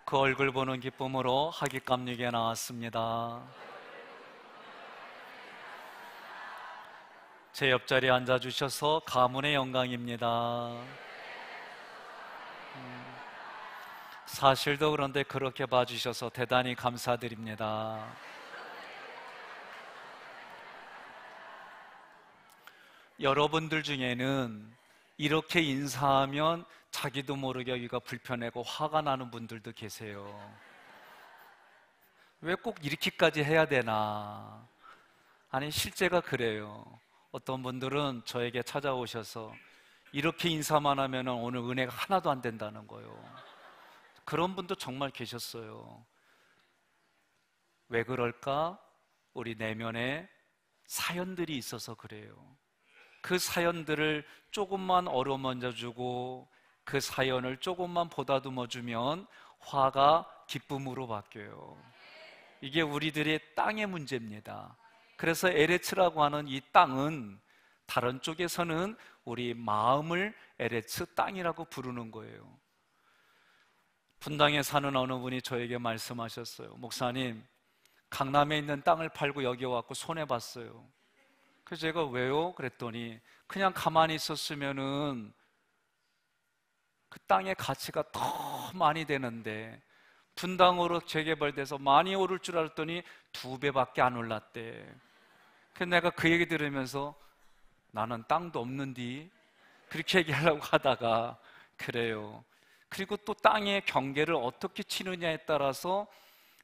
그 얼굴 보는 기쁨으로 하깃감리게 나왔습니다. 제 옆자리에 앉아주셔서 가문의 영광입니다. 사실도 그런데 그렇게 봐주셔서 대단히 감사드립니다. 여러분들 중에는 이렇게 인사하면 자기도 모르게 여기가 불편하고 화가 나는 분들도 계세요. 왜 꼭 이렇게까지 해야 되나? 아니, 실제가 그래요. 어떤 분들은 저에게 찾아오셔서 이렇게 인사만 하면 오늘 은혜가 하나도 안 된다는 거예요. 그런 분도 정말 계셨어요. 왜 그럴까? 우리 내면에 사연들이 있어서 그래요. 그 사연들을 조금만 어루만져주고 그 사연을 조금만 보다듬어주면 화가 기쁨으로 바뀌어요. 이게 우리들의 땅의 문제입니다. 그래서 에레츠라고 하는 이 땅은 다른 쪽에서는 우리 마음을 에레츠 땅이라고 부르는 거예요. 분당에 사는 어느 분이 저에게 말씀하셨어요. 목사님, 강남에 있는 땅을 팔고 여기 와서 손해봤어요. 그래서 제가 왜요? 그랬더니 그냥 가만히 있었으면은 그 땅의 가치가 더 많이 되는데 분당으로 재개발돼서 많이 오를 줄 알았더니 2배밖에 안 올랐대. 그래서 내가 그 얘기 들으면서 나는 땅도 없는디 그렇게 얘기하려고 하다가 그래요. 그리고 또 땅의 경계를 어떻게 치느냐에 따라서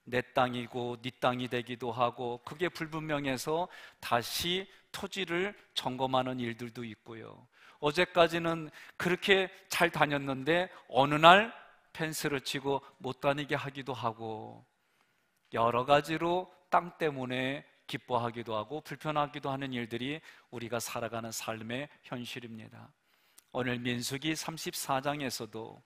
내 땅이고 네 땅이 되기도 하고 그게 불분명해서 다시 토지를 점검하는 일들도 있고요. 어제까지는 그렇게 잘 다녔는데 어느 날 펜스를 치고 못 다니게 하기도 하고 여러 가지로 땅 때문에 기뻐하기도 하고 불편하기도 하는 일들이 우리가 살아가는 삶의 현실입니다. 오늘 민수기 34장에서도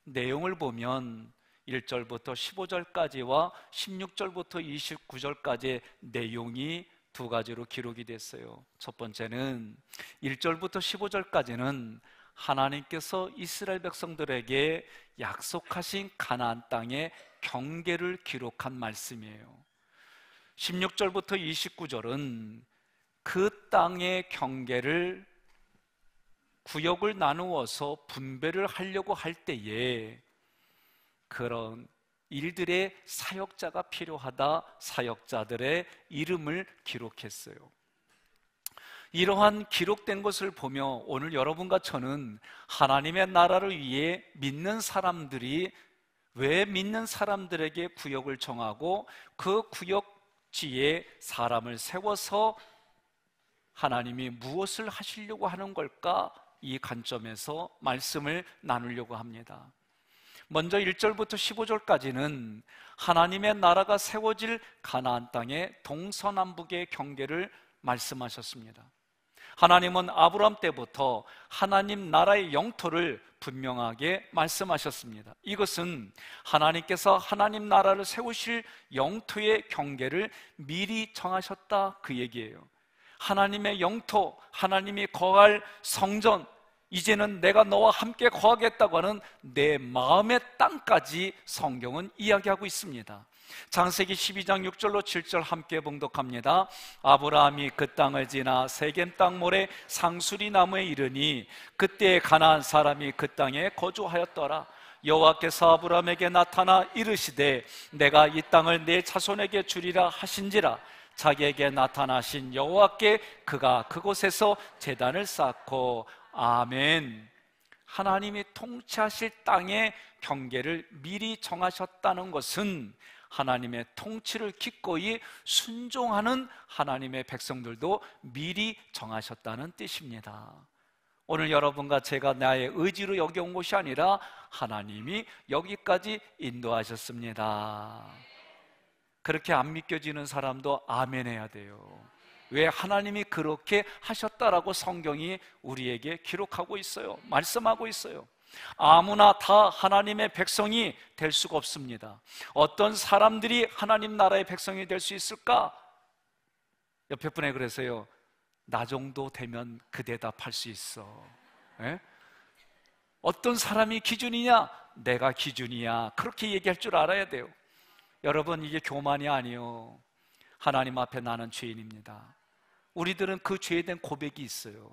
내용을 보면 1절부터 15절까지와 16절부터 29절까지의 내용이 두 가지로 기록이 됐어요. 첫 번째는 1절부터 15절까지는 하나님께서 이스라엘 백성들에게 약속하신 가나안 땅의 경계를 기록한 말씀이에요. 16절부터 29절은 그 땅의 경계를 구역을 나누어서 분배를 하려고 할 때에 그런 일들의 사역자가 필요하다, 사역자들의 이름을 기록했어요. 이러한 기록된 것을 보며 오늘 여러분과 저는 하나님의 나라를 위해 믿는 사람들이 왜 믿는 사람들에게 구역을 정하고 그 구역지에 사람을 세워서 하나님이 무엇을 하시려고 하는 걸까? 이 관점에서 말씀을 나누려고 합니다. 먼저 1절부터 15절까지는 하나님의 나라가 세워질 가나안 땅의 동서남북의 경계를 말씀하셨습니다. 하나님은 아브라함 때부터 하나님 나라의 영토를 분명하게 말씀하셨습니다. 이것은 하나님께서 하나님 나라를 세우실 영토의 경계를 미리 정하셨다 그 얘기예요. 하나님의 영토, 하나님이 거할 성전, 이제는 내가 너와 함께 거하겠다고 하는 내 마음의 땅까지 성경은 이야기하고 있습니다. 창세기 12장 6절로 7절 함께 봉독합니다. 아브라함이 그 땅을 지나 세겜 땅 모래 상수리 나무에 이르니 그때 가나안 사람이 그 땅에 거주하였더라. 여호와께서 아브라함에게 나타나 이르시되 내가 이 땅을 내 자손에게 주리라 하신지라. 자기에게 나타나신 여호와께 그가 그곳에서 제단을 쌓고 아멘. 하나님이 통치하실 땅의 경계를 미리 정하셨다는 것은 하나님의 통치를 기꺼이 순종하는 하나님의 백성들도 미리 정하셨다는 뜻입니다. 오늘 여러분과 제가 나의 의지로 여기 온 것이 아니라 하나님이 여기까지 인도하셨습니다. 그렇게 안 믿겨지는 사람도 아멘 해야 돼요. 왜? 하나님이 그렇게 하셨다라고 성경이 우리에게 기록하고 있어요. 말씀하고 있어요. 아무나 다 하나님의 백성이 될 수가 없습니다. 어떤 사람들이 하나님 나라의 백성이 될 수 있을까? 옆에 분에 그래서요, 나 정도 되면 그 대답할 수 있어. 예? 어떤 사람이 기준이냐? 내가 기준이야. 그렇게 얘기할 줄 알아야 돼요. 여러분, 이게 교만이 아니요, 하나님 앞에 나는 죄인입니다. 우리들은 그 죄에 대한 고백이 있어요.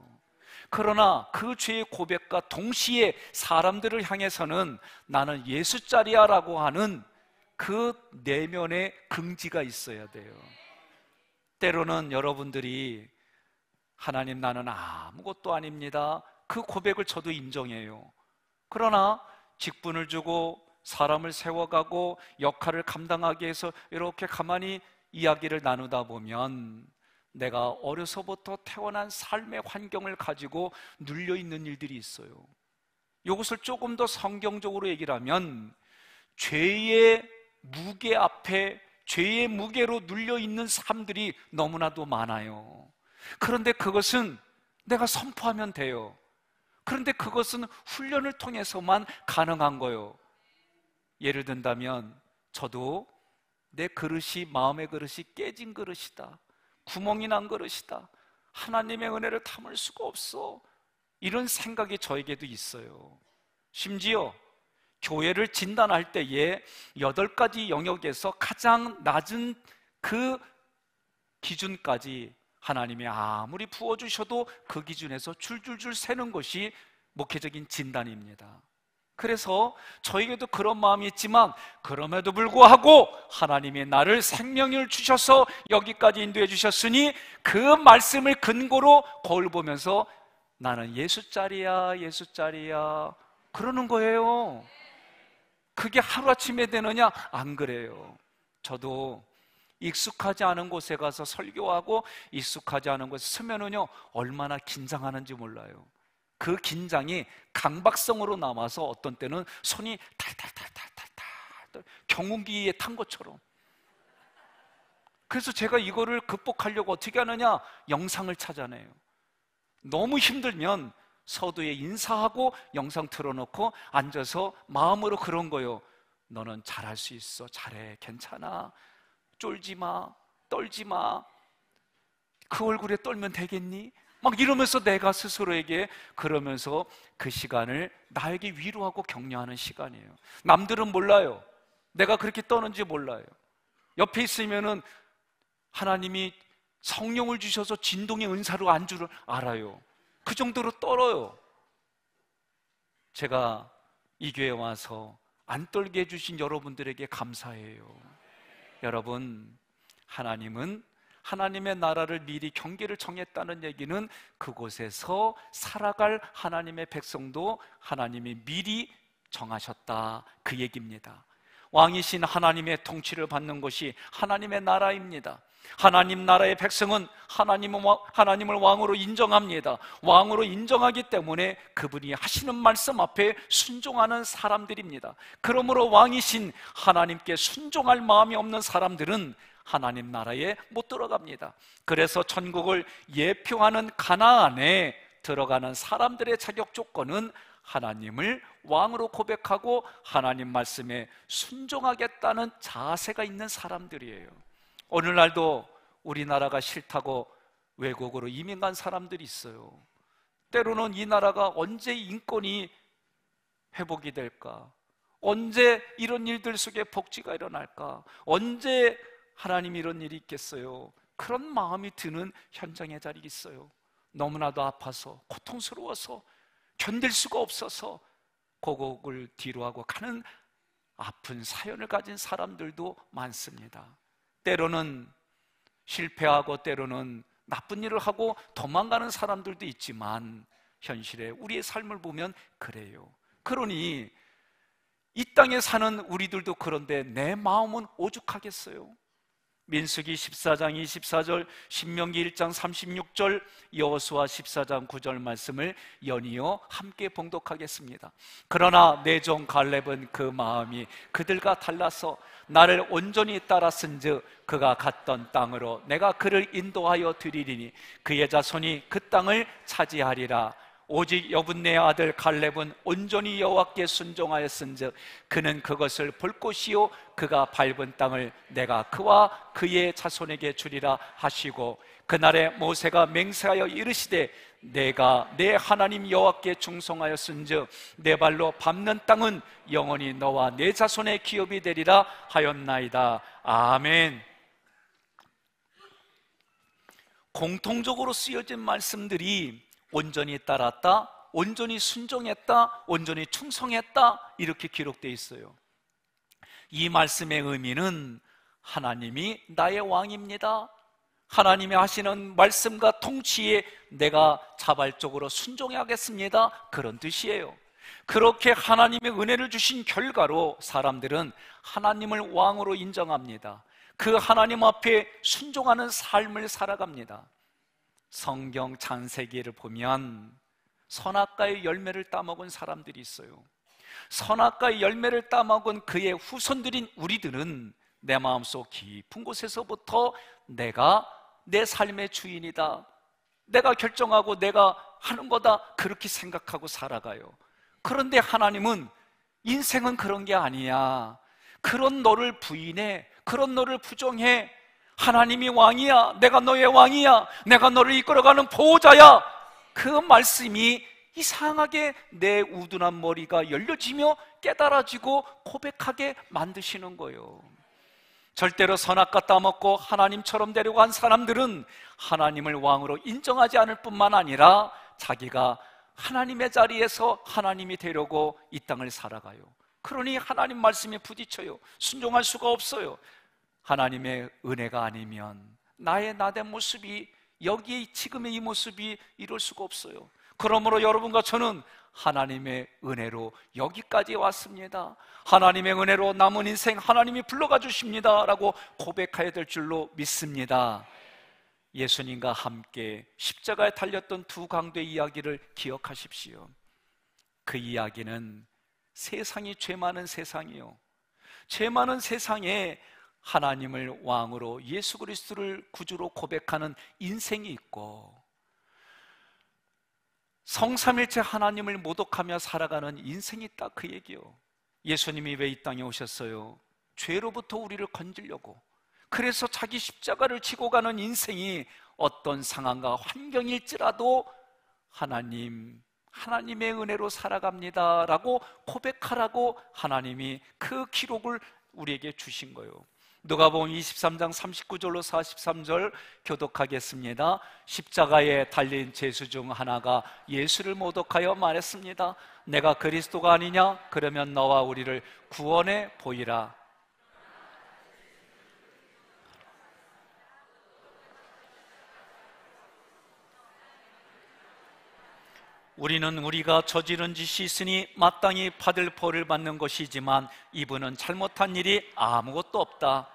그러나 그 죄의 고백과 동시에 사람들을 향해서는 나는 예수짜리야 라고 하는 그 내면의 긍지가 있어야 돼요. 때로는 여러분들이 하나님, 나는 아무것도 아닙니다, 그 고백을 저도 인정해요. 그러나 직분을 주고 사람을 세워가고 역할을 감당하기 위해서 이렇게 가만히 이야기를 나누다 보면 내가 어려서부터 태어난 삶의 환경을 가지고 눌려있는 일들이 있어요. 이것을 조금 더 성경적으로 얘기를 하면 죄의 무게 앞에 죄의 무게로 눌려있는 삶들이 너무나도 많아요. 그런데 그것은 내가 선포하면 돼요. 그런데 그것은 훈련을 통해서만 가능한 거예요. 예를 든다면 저도 내 그릇이, 마음의 그릇이 깨진 그릇이다, 구멍이 난 그릇이다, 하나님의 은혜를 담을 수가 없어, 이런 생각이 저에게도 있어요. 심지어 교회를 진단할 때에 8가지 영역에서 가장 낮은 그 기준까지 하나님이 아무리 부어주셔도 그 기준에서 줄줄줄 새는 것이 목회적인 진단입니다. 그래서 저에게도 그런 마음이 있지만 그럼에도 불구하고 하나님이 나를 생명을 주셔서 여기까지 인도해 주셨으니 그 말씀을 근거로 거울 보면서 나는 예수짜리야, 예수짜리야 그러는 거예요. 그게 하루아침에 되느냐? 안 그래요. 저도 익숙하지 않은 곳에 가서 설교하고 익숙하지 않은 곳에 서면은요, 얼마나 긴장하는지 몰라요. 그 긴장이 강박성으로 남아서 어떤 때는 손이 탈탈탈탈탈탈 경운기에 탄 것처럼. 그래서 제가 이거를 극복하려고 어떻게 하느냐? 영상을 찾아내요. 너무 힘들면 서두에 인사하고 영상 틀어놓고 앉아서 마음으로 그런 거요. 너는 잘할 수 있어, 잘해, 괜찮아, 쫄지 마, 떨지 마, 그 얼굴에 떨면 되겠니? 막 이러면서 내가 스스로에게 그러면서 그 시간을 나에게 위로하고 격려하는 시간이에요. 남들은 몰라요. 내가 그렇게 떠는지 몰라요. 옆에 있으면은 하나님이 성령을 주셔서 진동의 은사로 안 줄을 알아요. 그 정도로 떨어요. 제가 이 교회에 와서 안 떨게 해주신 여러분들에게 감사해요. 여러분, 하나님은 하나님의 나라를 미리 경계를 정했다는 얘기는 그곳에서 살아갈 하나님의 백성도 하나님이 미리 정하셨다, 그 얘기입니다. 왕이신 하나님의 통치를 받는 것이 하나님의 나라입니다. 하나님 나라의 백성은 하나님을 왕으로 인정합니다. 왕으로 인정하기 때문에 그분이 하시는 말씀 앞에 순종하는 사람들입니다. 그러므로 왕이신 하나님께 순종할 마음이 없는 사람들은 하나님 나라에 못 들어갑니다. 그래서 천국을 예표하는 가나안에 들어가는 사람들의 자격 조건은 하나님을 왕으로 고백하고 하나님 말씀에 순종하겠다는 자세가 있는 사람들이에요. 오늘날도 우리나라가 싫다고 외국으로 이민 간 사람들이 있어요. 때로는 이 나라가 언제 인권이 회복이 될까? 언제 이런 일들 속에 복지가 일어날까? 언제 하나님 이런 일이 있겠어요? 그런 마음이 드는 현장의 자리가 있어요. 너무나도 아파서, 고통스러워서, 견딜 수가 없어서 고국을 뒤로하고 가는 아픈 사연을 가진 사람들도 많습니다. 때로는 실패하고 때로는 나쁜 일을 하고 도망가는 사람들도 있지만 현실에 우리의 삶을 보면 그래요. 그러니 이 땅에 사는 우리들도 그런데 내 마음은 오죽하겠어요? 민수기 14장 24절, 신명기 1장 36절, 여호수아 14장 9절 말씀을 연이어 함께 봉독하겠습니다. 그러나 내 종 갈렙은 그 마음이 그들과 달라서 나를 온전히 따랐은즉 그가 갔던 땅으로 내가 그를 인도하여 드리리니 그의 자손이 그 땅을 차지하리라. 오직 여분네의 아들 갈렙은 온전히 여호와께 순종하였은즉 그는 그것을 볼 것이요 그가 밟은 땅을 내가 그와 그의 자손에게 주리라 하시고, 그날에 모세가 맹세하여 이르시되 내가 내 하나님 여호와께 충성하였은즉 내 발로 밟는 땅은 영원히 너와 내 자손의 기업이 되리라 하였나이다. 아멘. 공통적으로 쓰여진 말씀들이 온전히 따랐다, 온전히 순종했다, 온전히 충성했다, 이렇게 기록되어 있어요. 이 말씀의 의미는 하나님이 나의 왕입니다, 하나님이 하시는 말씀과 통치에 내가 자발적으로 순종하겠습니다, 그런 뜻이에요. 그렇게 하나님의 은혜를 주신 결과로 사람들은 하나님을 왕으로 인정합니다. 그 하나님 앞에 순종하는 삶을 살아갑니다. 성경 창세기를 보면 선악과의 열매를 따먹은 사람들이 있어요. 선악과의 열매를 따먹은 그의 후손들인 우리들은 내 마음속 깊은 곳에서부터 내가 내 삶의 주인이다, 내가 결정하고 내가 하는 거다, 그렇게 생각하고 살아가요. 그런데 하나님은 인생은 그런 게 아니야, 그런 너를 부인해, 그런 너를 부정해, 하나님이 왕이야, 내가 너의 왕이야, 내가 너를 이끌어가는 보호자야, 그 말씀이 이상하게 내 우둔한 머리가 열려지며 깨달아지고 고백하게 만드시는 거예요. 절대로 선악과 따먹고 하나님처럼 되려고 한 사람들은 하나님을 왕으로 인정하지 않을 뿐만 아니라 자기가 하나님의 자리에서 하나님이 되려고 이 땅을 살아가요. 그러니 하나님 말씀에 부딪혀요. 순종할 수가 없어요. 하나님의 은혜가 아니면 나의 나된 모습이, 여기 지금의 이 모습이 이럴 수가 없어요. 그러므로 여러분과 저는 하나님의 은혜로 여기까지 왔습니다, 하나님의 은혜로 남은 인생 하나님이 불러가 주십니다 라고 고백해야 될 줄로 믿습니다. 예수님과 함께 십자가에 달렸던 두 강도의 이야기를 기억하십시오. 그 이야기는 세상이 죄 많은 세상이요, 죄 많은 세상에 하나님을 왕으로 예수 그리스도를 구주로 고백하는 인생이 있고, 성삼일체 하나님을 모독하며 살아가는 인생이 있다, 그 얘기요. 예수님이 왜 이 땅에 오셨어요? 죄로부터 우리를 건지려고. 그래서 자기 십자가를 지고 가는 인생이 어떤 상황과 환경일지라도 하나님의 은혜로 살아갑니다 라고 고백하라고 하나님이 그 기록을 우리에게 주신 거예요. 누가복음 23장 39절로 43절 교독하겠습니다. 십자가에 달린 죄수 중 하나가 예수를 모독하여 말했습니다. 내가 그리스도가 아니냐? 그러면 너와 우리를 구원해 보이라. 우리는 우리가 저지른 짓이 있으니 마땅히 받을 벌을 받는 것이지만 이분은 잘못한 일이 아무것도 없다.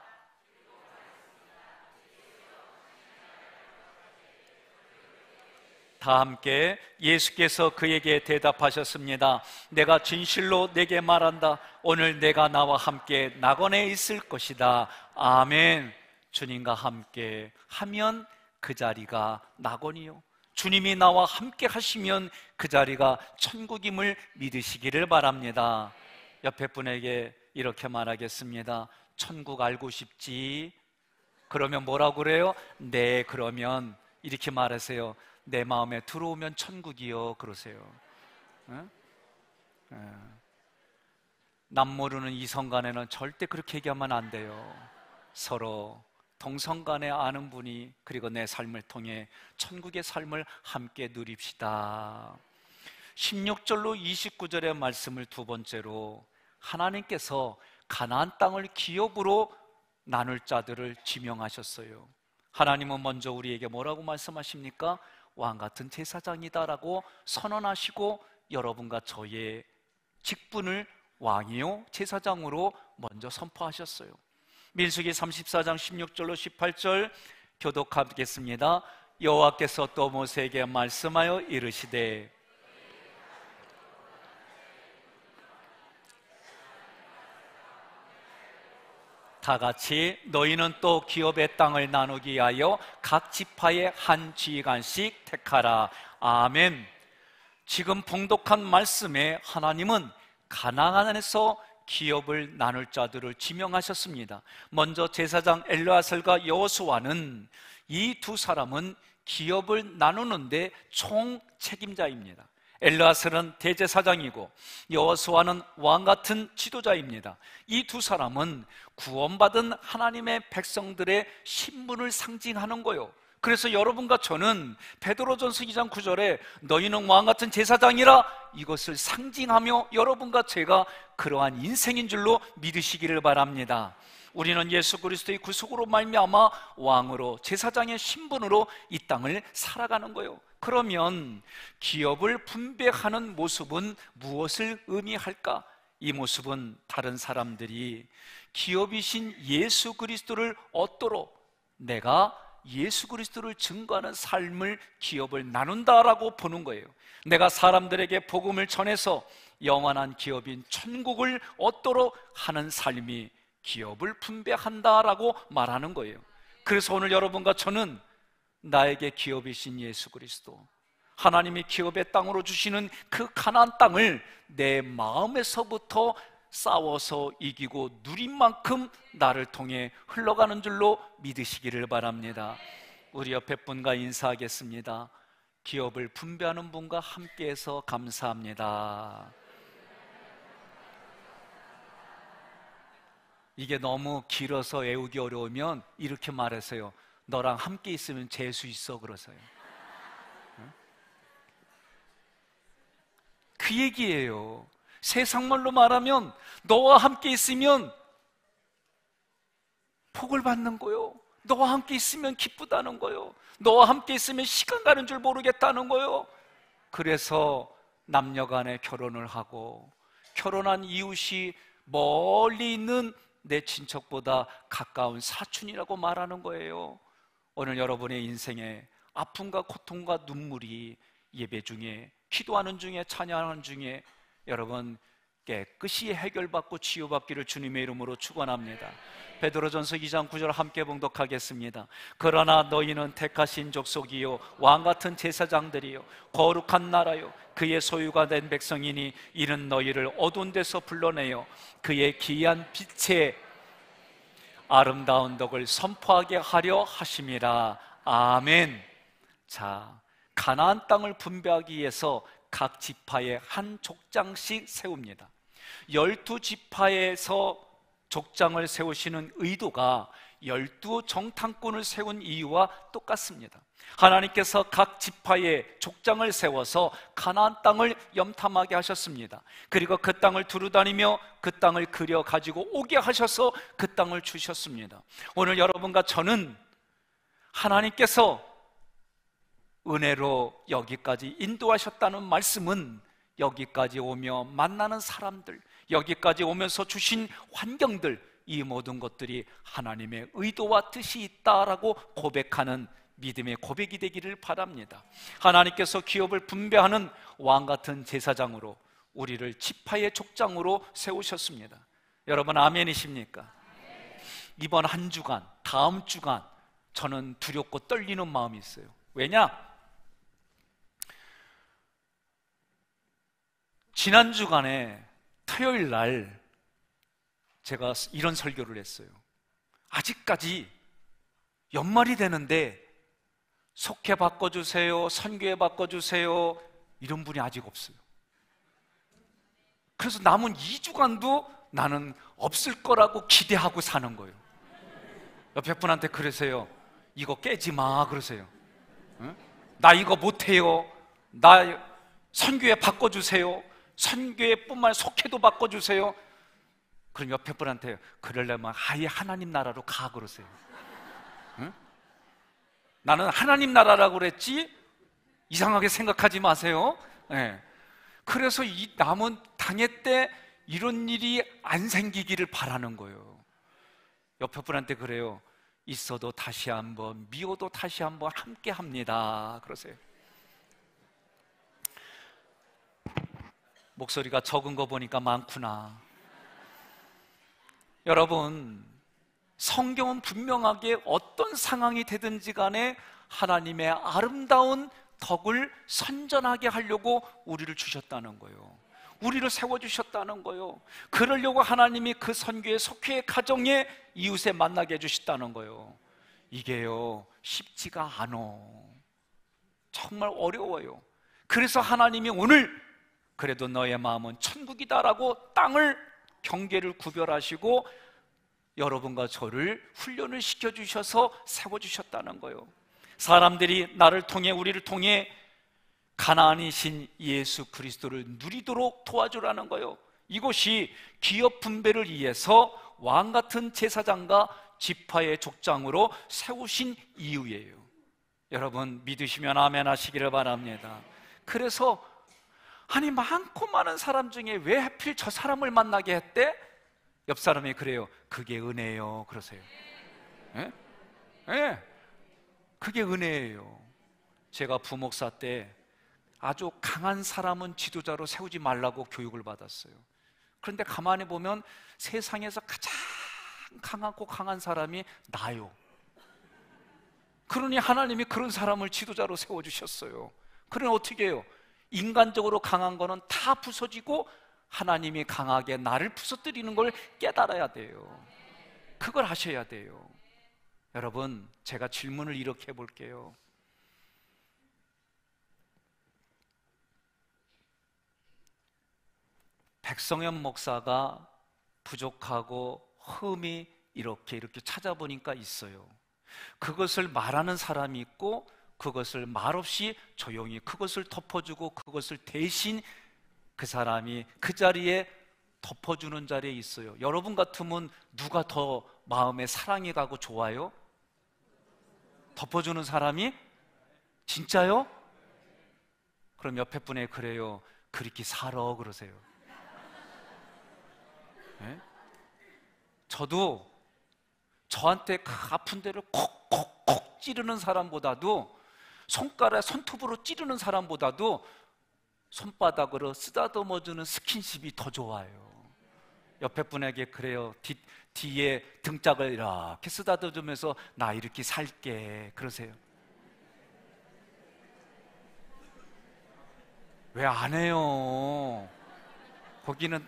다 함께 예수께서 그에게 대답하셨습니다. 내가 진실로 내게 말한다. 오늘 내가 나와 함께 낙원에 있을 것이다. 아멘. 주님과 함께 하면 그 자리가 낙원이요, 주님이 나와 함께 하시면 그 자리가 천국임을 믿으시기를 바랍니다. 옆에 분에게 이렇게 말하겠습니다. 천국 알고 싶지? 그러면 뭐라고 그래요? 네, 그러면 이렇게 말하세요. 내 마음에 들어오면 천국이요, 그러세요. 응? 남 모르는 이성 간에는 절대 그렇게 얘기하면 안 돼요. 서로 동성간에 아는 분이, 그리고 내 삶을 통해 천국의 삶을 함께 누립시다. 16절로 29절의 말씀을 두 번째로, 하나님께서 가나안 땅을 기업으로 나눌 자들을 지명하셨어요. 하나님은 먼저 우리에게 뭐라고 말씀하십니까? 왕같은 제사장이다라고 선언하시고 여러분과 저의 직분을 왕이요 제사장으로 먼저 선포하셨어요. 민수기 34장 16절로 18절 교독하겠습니다. 여호와께서 또 모세에게 말씀하여 이르시되, 다 같이 너희는 또 기업의 땅을 나누기 위하여 각 지파의 한 지휘관씩 택하라. 아멘. 지금 봉독한 말씀에 하나님은 가나안에서 기업을 나눌 자들을 지명하셨습니다. 먼저 제사장 엘르아살과 여호수아는, 이 두 사람은 기업을 나누는데 총 책임자입니다. 엘르아살은 대제사장이고 여호수아는 왕 같은 지도자입니다. 이 두 사람은 구원받은 하나님의 백성들의 신분을 상징하는 거예요. 그래서 여러분과 저는 베드로전서 2장 9절에 너희는 왕 같은 제사장이라, 이것을 상징하며 여러분과 제가 그러한 인생인 줄로 믿으시기를 바랍니다. 우리는 예수 그리스도의 구속으로 말미암아 왕으로, 제사장의 신분으로 이 땅을 살아가는 거예요. 그러면 기업을 분배하는 모습은 무엇을 의미할까? 이 모습은 다른 사람들이 기업이신 예수 그리스도를 얻도록 내가 예수 그리스도를 증거하는 삶을 기업을 나눈다라고 보는 거예요. 내가 사람들에게 복음을 전해서 영원한 기업인 천국을 얻도록 하는 삶이 기업을 분배한다라고 말하는 거예요. 그래서 오늘 여러분과 저는 나에게 기업이신 예수 그리스도, 하나님이 기업의 땅으로 주시는 그 가나안 땅을 내 마음에서부터 싸워서 이기고 누린 만큼 나를 통해 흘러가는 줄로 믿으시기를 바랍니다. 우리 옆에 분과 인사하겠습니다. 기업을 분배하는 분과 함께해서 감사합니다. 이게 너무 길어서 외우기 어려우면 이렇게 말하세요. 너랑 함께 있으면 재수 있어, 그러세요. 그 얘기예요. 세상 말로 말하면 너와 함께 있으면 복을 받는 거요. 너와 함께 있으면 기쁘다는 거요. 너와 함께 있으면 시간 가는 줄 모르겠다는 거요. 그래서 남녀 간에 결혼을 하고, 결혼한 이웃이 멀리 있는 내 친척보다 가까운 사촌이라고 말하는 거예요. 오늘 여러분의 인생에 아픔과 고통과 눈물이 예배 중에, 기도하는 중에, 찬양하는 중에 여러분 깨끗이 해결받고 치유받기를 주님의 이름으로 축원합니다. 베드로전서 2장 9절 함께 봉독하겠습니다. 그러나 너희는 택하신 족속이요 왕같은 제사장들이요 거룩한 나라요 그의 소유가 된 백성이니 이는 너희를 어두운 데서 불러내어 그의 기이한 빛의 아름다운 덕을 선포하게 하려 하심이라. 아멘. 자, 가나안 땅을 분배하기 위해서 각 지파에 한 족장씩 세웁니다. 12지파에서 족장을 세우시는 의도가 12정탐꾼을 세운 이유와 똑같습니다. 하나님께서 각 지파에 족장을 세워서 가나안 땅을 염탐하게 하셨습니다. 그리고 그 땅을 두루다니며 그 땅을 그려 가지고 오게 하셔서 그 땅을 주셨습니다. 오늘 여러분과 저는 하나님께서 은혜로 여기까지 인도하셨다는 말씀은 여기까지 오며 만나는 사람들, 여기까지 오면서 주신 환경들, 이 모든 것들이 하나님의 의도와 뜻이 있다라고 고백하는 믿음의 고백이 되기를 바랍니다. 하나님께서 기업을 분배하는 왕같은 제사장으로 우리를 지파의 족장으로 세우셨습니다. 여러분 아멘이십니까? 이번 한 주간, 다음 주간 저는 두렵고 떨리는 마음이 있어요. 왜냐? 지난 주간에 토요일 날 제가 이런 설교를 했어요. 아직까지 연말이 되는데 속회 바꿔주세요, 선교회 바꿔주세요 이런 분이 아직 없어요. 그래서 남은 2주간도 나는 없을 거라고 기대하고 사는 거예요. 옆에 분한테 그러세요. 이거 깨지 마 그러세요. 응? 나 이거 못해요. 나 선교회 바꿔주세요. 선교회뿐만 아니라 속회도 바꿔주세요. 그럼 옆에 분한테 그러려면 아예 하나님 나라로 가 그러세요. 응? 나는 하나님 나라라고 그랬지 이상하게 생각하지 마세요. 네. 그래서 이 남은 당회 때 이런 일이 안 생기기를 바라는 거예요. 옆에 분한테 그래요. 있어도 다시 한번, 미워도 다시 한번 함께 합니다 그러세요. 목소리가 적은 거 보니까 많구나. 여러분, 성경은 분명하게 어떤 상황이 되든지 간에 하나님의 아름다운 덕을 선전하게 하려고 우리를 주셨다는 거예요. 우리를 세워주셨다는 거예요. 그러려고 하나님이 그 선교의 속회의 가정에 이웃에 만나게 해주셨다는 거예요. 이게요, 쉽지가 않아. 정말 어려워요. 그래서 하나님이 오늘 그래도 너의 마음은 천국이다라고 땅을 경계를 구별하시고 여러분과 저를 훈련을 시켜주셔서 세워주셨다는 거예요. 사람들이 나를 통해, 우리를 통해 가나안이신 예수 그리스도를 누리도록 도와주라는 거예요. 이것이 기업 분배를 위해서 왕같은 제사장과 지파의 족장으로 세우신 이유예요. 여러분 믿으시면 아멘 하시기를 바랍니다. 그래서 아니 많고 많은 사람 중에 왜 하필 저 사람을 만나게 했대? 옆 사람이 그래요. 그게 은혜예요. 그러세요. 예? 예. 그게 은혜예요. 제가 부목사 때 아주 강한 사람은 지도자로 세우지 말라고 교육을 받았어요. 그런데 가만히 보면 세상에서 가장 강하고 강한 사람이 나요. 그러니 하나님이 그런 사람을 지도자로 세워주셨어요. 그러니 어떻게 해요? 인간적으로 강한 거는 다 부서지고 하나님이 강하게 나를 부서뜨리는 걸 깨달아야 돼요. 그걸 하셔야 돼요. 여러분, 제가 질문을 이렇게 해볼게요. 백성현 목사가 부족하고 흠이 이렇게 찾아보니까 있어요. 그것을 말하는 사람이 있고 그것을 말없이 조용히 그것을 덮어주고 그것을 대신 그 사람이 그 자리에 덮어주는 자리에 있어요. 여러분 같으면 누가 더 마음에 사랑이 가고 좋아요? 덮어주는 사람이? 진짜요? 그럼 옆에 분에 그래요. 그렇게 살아 그러세요. 네? 저도 저한테 그 아픈 데를 콕콕콕 찌르는 사람보다도 손톱으로 찌르는 사람보다도 손바닥으로 쓰다듬어주는 스킨십이 더 좋아요. 옆에 분에게 그래요. 뒤에 등짝을 이렇게 쓰다듬으면서 나 이렇게 살게 그러세요. 왜 안 해요? 거기는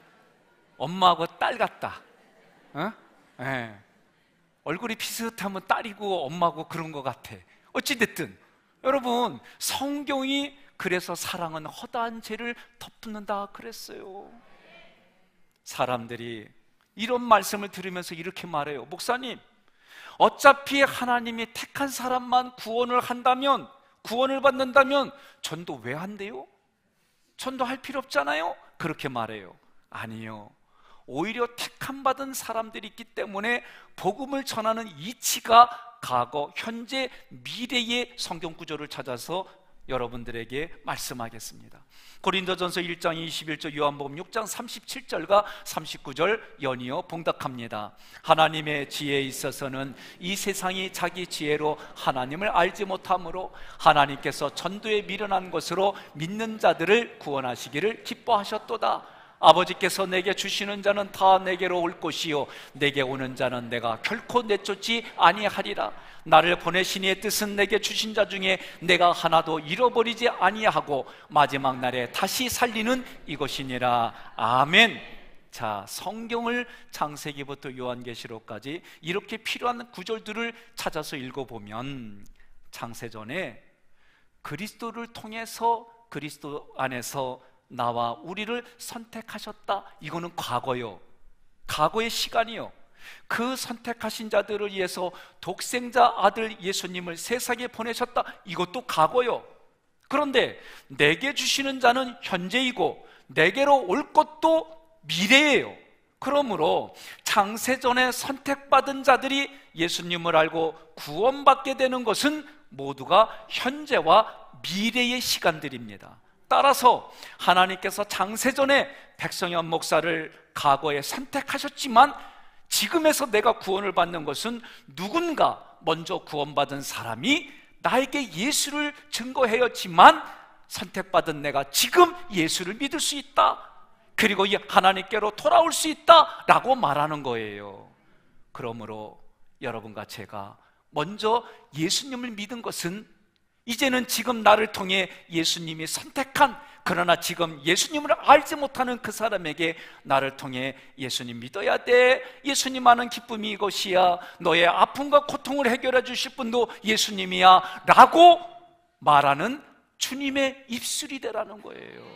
엄마하고 딸 같다. 어? 네. 얼굴이 비슷하면 딸이고 엄마고 그런 것 같아. 어찌됐든 여러분, 성경이 그래서 사랑은 허다한 죄를 덮는다 그랬어요. 사람들이 이런 말씀을 들으면서 이렇게 말해요. 목사님, 어차피 하나님이 택한 사람만 구원을 한다면, 구원을 받는다면 전도 왜 한대요? 전도할 필요 없잖아요? 그렇게 말해요. 아니요, 오히려 택함 받은 사람들이 있기 때문에 복음을 전하는 이치가 과거, 현재, 미래의 성경 구절을 찾아서 여러분들에게 말씀하겠습니다. 고린도전서 1장 21절, 요한복음 6장 37절과 39절 연이어 봉독합니다. 하나님의 지혜에 있어서는 이 세상이 자기 지혜로 하나님을 알지 못하므로 하나님께서 전도에 미련한 것으로 믿는 자들을 구원하시기를 기뻐하셨도다. 아버지께서 내게 주시는 자는 다 내게로 올 것이요 내게 오는 자는 내가 결코 내쫓지 아니하리라. 나를 보내신 이의 뜻은 내게 주신 자 중에 내가 하나도 잃어버리지 아니하고 마지막 날에 다시 살리는 이것이니라. 아멘. 자, 성경을 창세기부터 요한계시록까지 이렇게 필요한 구절들을 찾아서 읽어보면 창세전에 그리스도를 통해서 그리스도 안에서 나와 우리를 선택하셨다. 이거는 과거요. 과거의 시간이요. 그 선택하신 자들을 위해서 독생자 아들 예수님을 세상에 보내셨다. 이것도 과거요. 그런데 내게 주시는 자는 현재이고 내게로 올 것도 미래예요. 그러므로 창세전에 선택받은 자들이 예수님을 알고 구원받게 되는 것은 모두가 현재와 미래의 시간들입니다. 따라서 하나님께서 창세전에 백성현 목사를 과거에 선택하셨지만 지금에서 내가 구원을 받는 것은 누군가 먼저 구원받은 사람이 나에게 예수를 증거하였지만 선택받은 내가 지금 예수를 믿을 수 있다, 그리고 하나님께로 돌아올 수 있다라고 말하는 거예요. 그러므로 여러분과 제가 먼저 예수님을 믿은 것은 이제는 지금 나를 통해 예수님이 선택한, 그러나 지금 예수님을 알지 못하는 그 사람에게 나를 통해 예수님 믿어야 돼. 예수님 아는 기쁨이 이것이야. 너의 아픔과 고통을 해결해 주실 분도 예수님이야 라고 말하는 주님의 입술이 되라는 거예요.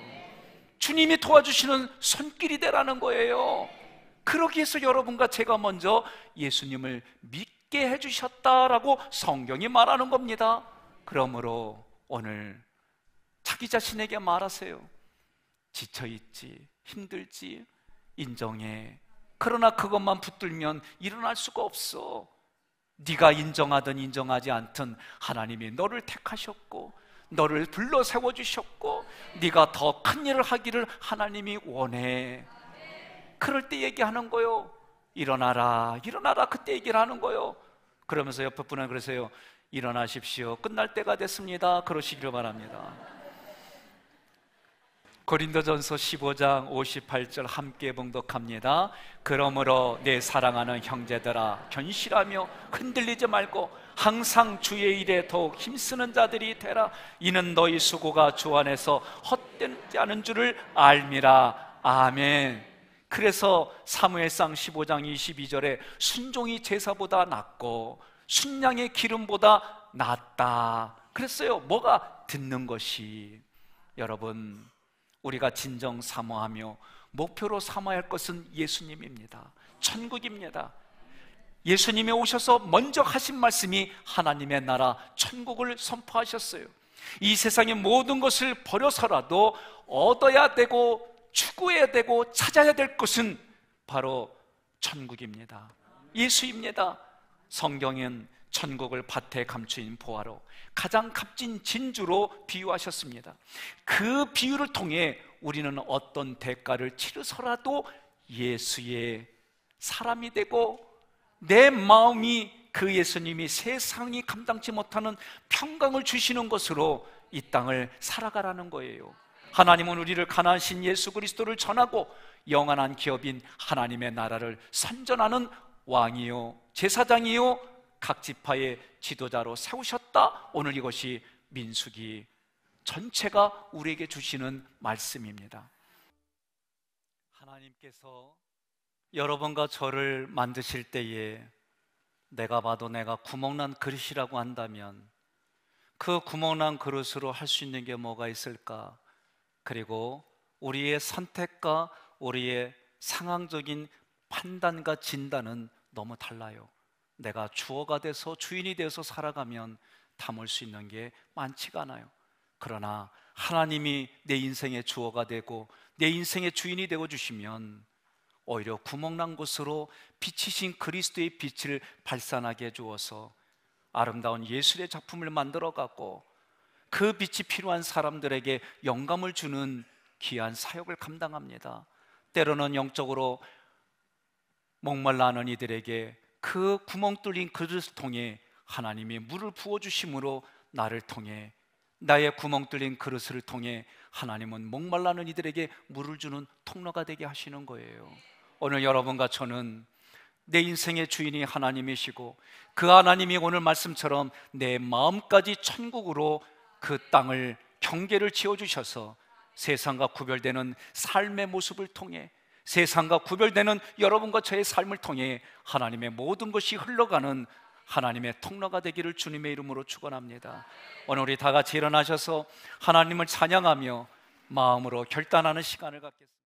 주님이 도와주시는 손길이 되라는 거예요. 그러기 위해서 여러분과 제가 먼저 예수님을 믿게 해주셨다라고 성경이 말하는 겁니다. 그러므로 오늘 자기 자신에게 말하세요. 지쳐있지, 힘들지, 인정해. 그러나 그것만 붙들면 일어날 수가 없어. 네가 인정하든 인정하지 않든 하나님이 너를 택하셨고 너를 불러 세워주셨고 네가 더 큰 일을 하기를 하나님이 원해. 그럴 때 얘기하는 거요. 일어나라, 일어나라. 그때 얘기를 하는 거요. 그러면서 옆에 분은 그러세요. 일어나십시오. 끝날 때가 됐습니다. 그러시기를 바랍니다. 고린도전서 15장 58절 함께 봉독합니다. 그러므로 내 사랑하는 형제들아, 견실하며 흔들리지 말고 항상 주의 일에 더욱 힘쓰는 자들이 되라. 이는 너희 수고가 주 안에서 헛되지 않은 줄을 알미라. 아멘. 그래서 사무엘상 15장 22절에 순종이 제사보다 낫고 순양의 기름보다 낫다 그랬어요. 뭐가? 듣는 것이. 여러분, 우리가 진정 사모하며 목표로 삼아야 할 것은 예수님입니다. 천국입니다. 예수님이 오셔서 먼저 하신 말씀이 하나님의 나라 천국을 선포하셨어요. 이 세상의 모든 것을 버려서라도 얻어야 되고 추구해야 되고 찾아야 될 것은 바로 천국입니다. 예수입니다. 성경은 천국을 밭에 감추인 보화로 가장 값진 진주로 비유하셨습니다. 그 비유를 통해 우리는 어떤 대가를 치르서라도 예수의 사람이 되고 내 마음이 그 예수님이 세상이 감당치 못하는 평강을 주시는 것으로 이 땅을 살아가라는 거예요. 하나님은 우리를 가난하신 예수 그리스도를 전하고 영원한 기업인 하나님의 나라를 선전하는 왕이요 제사장이요 각 지파의 지도자로 세우셨다. 오늘 이것이 민수기 전체가 우리에게 주시는 말씀입니다. 하나님께서 여러분과 저를 만드실 때에 내가 봐도 내가 구멍난 그릇이라고 한다면 그 구멍난 그릇으로 할 수 있는 게 뭐가 있을까? 그리고 우리의 선택과 우리의 상황적인 판단과 진단은 너무 달라요. 내가 주어가 돼서 주인이 돼서 살아가면 담을 수 있는 게 많지가 않아요. 그러나 하나님이 내 인생의 주어가 되고 내 인생의 주인이 되어 주시면 오히려 구멍난 곳으로 비치신 그리스도의 빛을 발산하게 해주어서 아름다운 예술의 작품을 만들어가고 그 빛이 필요한 사람들에게 영감을 주는 귀한 사역을 감당합니다. 때로는 영적으로 목말라 하는 이들에게 그 구멍 뚫린 그릇을 통해 하나님이 물을 부어주심으로 나를 통해 나의 구멍 뚫린 그릇을 통해 하나님은 목말라 하는 이들에게 물을 주는 통로가 되게 하시는 거예요. 오늘 여러분과 저는 내 인생의 주인이 하나님이시고 그 하나님이 오늘 말씀처럼 내 마음까지 천국으로 그 땅을 경계를 지어주셔서 세상과 구별되는 삶의 모습을 통해 세상과 구별되는 여러분과 저의 삶을 통해 하나님의 모든 것이 흘러가는 하나님의 통로가 되기를 주님의 이름으로 축원합니다. 오늘 우리 다 같이 일어나셔서 하나님을 찬양하며 마음으로 결단하는 시간을 갖겠습니다.